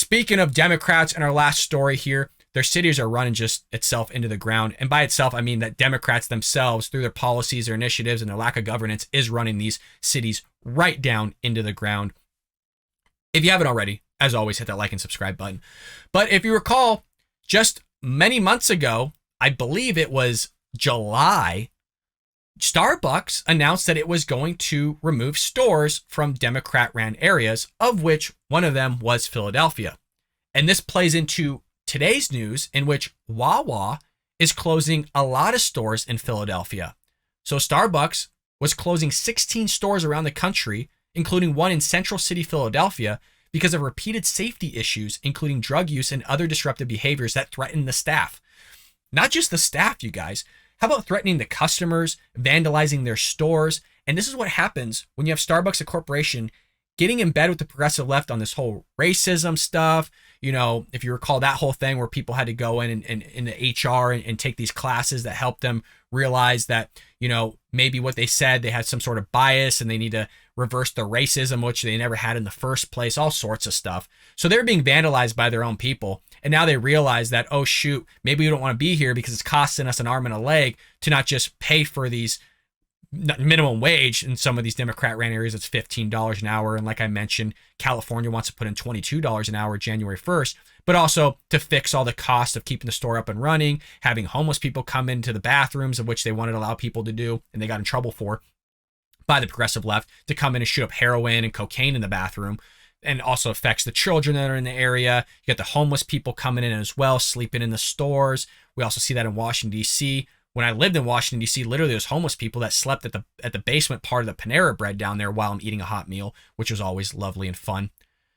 speaking of Democrats and our last story here, their cities are running just itself into the ground. And by itself, I mean that Democrats themselves, through their policies, their initiatives, and their lack of governance, is running these cities right down into the ground. If you haven't already, as always, hit that like and subscribe button. But if you recall, just many months ago, I believe it was July, Starbucks announced that it was going to remove stores from Democrat-ran areas, of which one of them was Philadelphia. And this plays into today's news, in which Wawa is closing a lot of stores in Philadelphia. So Starbucks was closing 16 stores around the country, including one in Central City, Philadelphia, because of repeated safety issues, including drug use and other disruptive behaviors that threaten the staff. Not just the staff, you guys. How about threatening the customers, vandalizing their stores? And this is what happens when you have Starbucks, a corporation, getting in bed with the progressive left on this whole racism stuff. You know, if you recall that whole thing where people had to go in the HR and take these classes that helped them realize that, you know, maybe what they said, they had some sort of bias and they need to reverse the racism, which they never had in the first place, all sorts of stuff. So they're being vandalized by their own people. And now they realize that, oh, shoot, maybe we don't want to be here because it's costing us an arm and a leg to not just pay for these minimum wage. In some of these Democrat-ran areas, it's $15 an hour. And like I mentioned, California wants to put in $22 an hour January 1st, but also to fix all the cost of keeping the store up and running, having homeless people come into the bathrooms, of which they wanted to allow people to do, and they got in trouble for by the progressive left, to come in and shoot up heroin and cocaine in the bathroom. And also affects the children that are in the area. You got the homeless people coming in as well, sleeping in the stores. We also see that in Washington, D.C. When I lived in Washington, D.C., literally there's homeless people that slept at the basement part of the Panera Bread down there while I'm eating a hot meal, which was always lovely and fun.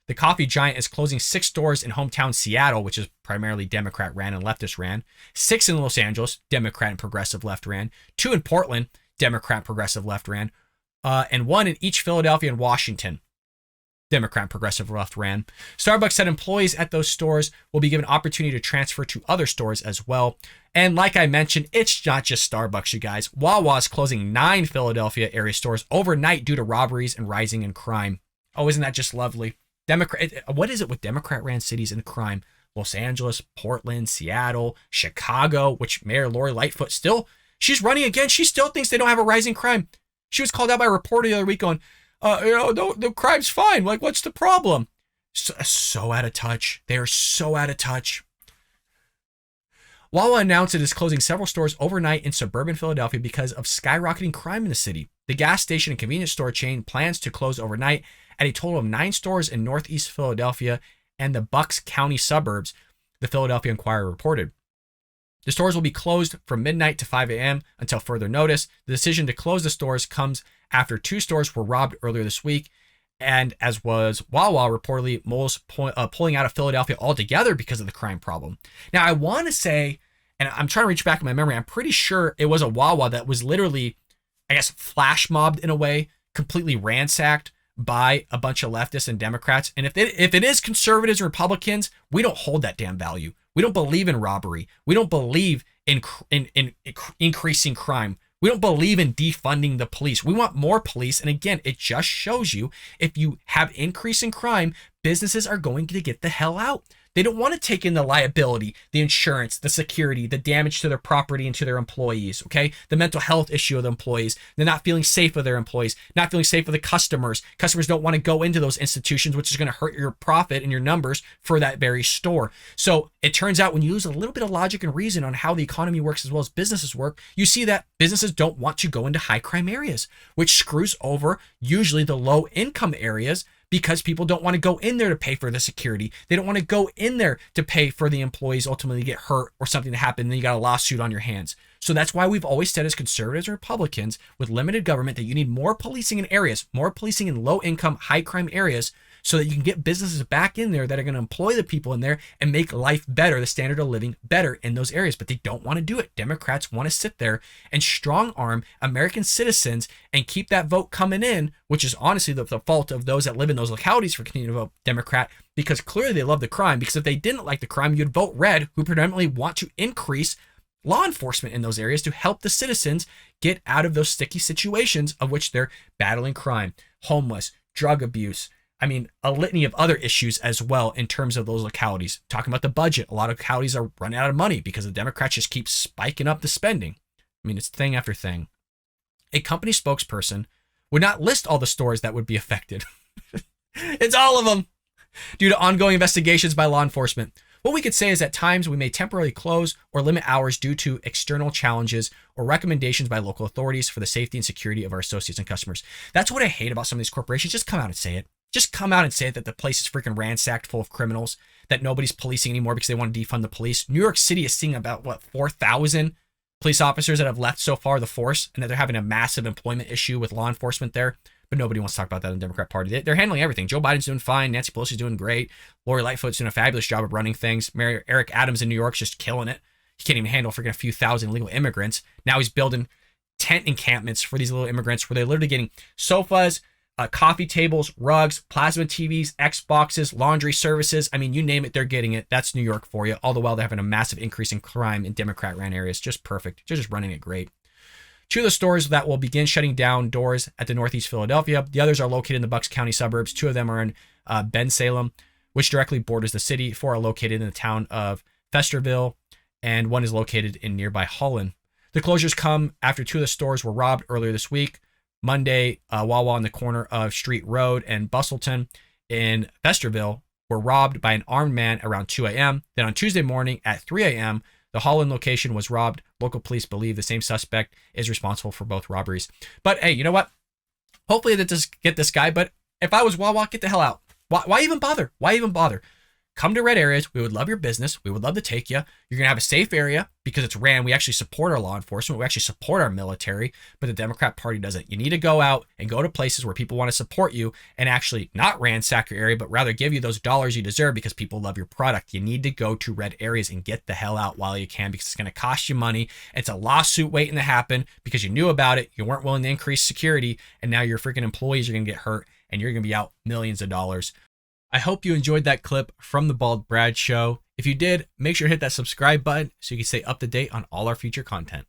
The coffee giant is closing 6 stores in hometown Seattle, which is primarily Democrat-ran and leftist-ran. 6 in Los Angeles, Democrat and progressive left-ran. 2 in Portland, Democrat, progressive left-ran. And 1 in each Philadelphia and Washington, Democrat and progressive left ran. Starbucks said employees at those stores will be given opportunity to transfer to other stores as well. And like I mentioned, it's not just Starbucks, you guys. Wawa is closing 9 Philadelphia area stores overnight due to robberies and rising in crime. Oh, isn't that just lovely? What is it with Democrat-ran cities and crime? Los Angeles, Portland, Seattle, Chicago, which Mayor Lori Lightfoot she's running again. She still thinks they don't have a rising crime. She was called out by a reporter the other week on, the crime's fine. Like, what's the problem? So out of touch. They are so out of touch. Wawa announced it is closing several stores overnight in suburban Philadelphia because of skyrocketing crime in the city. The gas station and convenience store chain plans to close overnight at a total of 9 stores in northeast Philadelphia and the Bucks County suburbs, the Philadelphia Inquirer reported. The stores will be closed from midnight to 5 a.m. until further notice. The decision to close the stores comes after 2 stores were robbed earlier this week, and as was Wawa, reportedly mulls pulling out of Philadelphia altogether because of the crime problem. Now, I want to say, and I'm trying to reach back in my memory, I'm pretty sure it was a Wawa that was literally, I guess, flash mobbed in a way, completely ransacked by a bunch of leftists and Democrats. And if it is conservatives and Republicans, we don't hold that damn value. We don't believe in robbery. We don't believe in increasing crime. We don't believe in defunding the police. We want more police. And again, it just shows you, if you have increase in crime, businesses are going to get the hell out. They don't want to take in the liability, the insurance, the security, the damage to their property and to their employees, okay? The mental health issue of the employees. They're not feeling safe with their employees, not feeling safe with the customers. Customers don't want to go into those institutions, which is going to hurt your profit and your numbers for that very store. So it turns out when you use a little bit of logic and reason on how the economy works as well as businesses work, you see that businesses don't want to go into high crime areas, which screws over usually the low income areas, because people don't want to go in there to pay for the security. They don't want to go in there to pay for the employees ultimately get hurt or something to happen, and then you got a lawsuit on your hands. So that's why we've always said as conservatives and Republicans with limited government that you need more policing in areas, more policing in low income, high crime areas, so that you can get businesses back in there that are going to employ the people in there and make life better, the standard of living better in those areas. But they don't want to do it. Democrats want to sit there and strong arm American citizens and keep that vote coming in, which is honestly the fault of those that live in those localities for continuing to vote Democrat, because clearly they love the crime. Because if they didn't like the crime, you'd vote red, who predominantly want to increase law enforcement in those areas to help the citizens get out of those sticky situations of which they're battling crime, homeless, drug abuse, I mean, a litany of other issues as well in terms of those localities. Talking about the budget, a lot of localities are running out of money because the Democrats just keep spiking up the spending. I mean, it's thing after thing. A company spokesperson would not list all the stores that would be affected. It's all of them due to ongoing investigations by law enforcement. What we could say is at times we may temporarily close or limit hours due to external challenges or recommendations by local authorities for the safety and security of our associates and customers. That's what I hate about some of these corporations. Just come out and say it. Just come out and say that the place is freaking ransacked full of criminals, that nobody's policing anymore because they want to defund the police. New York City is seeing about, 4,000 police officers that have left so far the force, and that they're having a massive employment issue with law enforcement there. But nobody wants to talk about that in the Democrat Party. They're handling everything. Joe Biden's doing fine. Nancy Pelosi's doing great. Lori Lightfoot's doing a fabulous job of running things. Mayor Eric Adams in New York's just killing it. He can't even handle freaking a few thousand illegal immigrants. Now he's building tent encampments for these little immigrants where they're literally getting sofas, coffee tables, rugs, plasma TVs, Xboxes, laundry services. I mean, you name it, they're getting it. That's New York for you. All the while they're having a massive increase in crime in Democrat-ran areas. Just perfect. They're just running it great. Two of the stores that will begin shutting down doors at the Northeast Philadelphia. The others are located in the Bucks County suburbs. Two of them are in Bensalem, which directly borders the city. Four are located in the town of Festerville, and one is located in nearby Holland. The closures come after two of the stores were robbed earlier this week. Monday, Wawa on the corner of Street Road and Bustleton in Festerville were robbed by an armed man around 2 a.m. Then on Tuesday morning at 3 a.m., the Holland location was robbed. Local police believe the same suspect is responsible for both robberies. But hey, you know what? Hopefully that does get this guy. But if I was Wawa, get the hell out. Why even bother? Why even bother? Come to red areas. We would love your business. We would love to take you. You're going to have a safe area because it's ran. We actually support our law enforcement. We actually support our military, but the Democrat Party doesn't. You need to go out and go to places where people want to support you and actually not ransack your area, but rather give you those dollars you deserve because people love your product. You need to go to red areas and get the hell out while you can because it's going to cost you money. It's a lawsuit waiting to happen because you knew about it. You weren't willing to increase security, and now your freaking employees are going to get hurt and you're going to be out millions of dollars. I hope you enjoyed that clip from the Bald Brad Show. If you did, make sure to hit that subscribe button so you can stay up to date on all our future content.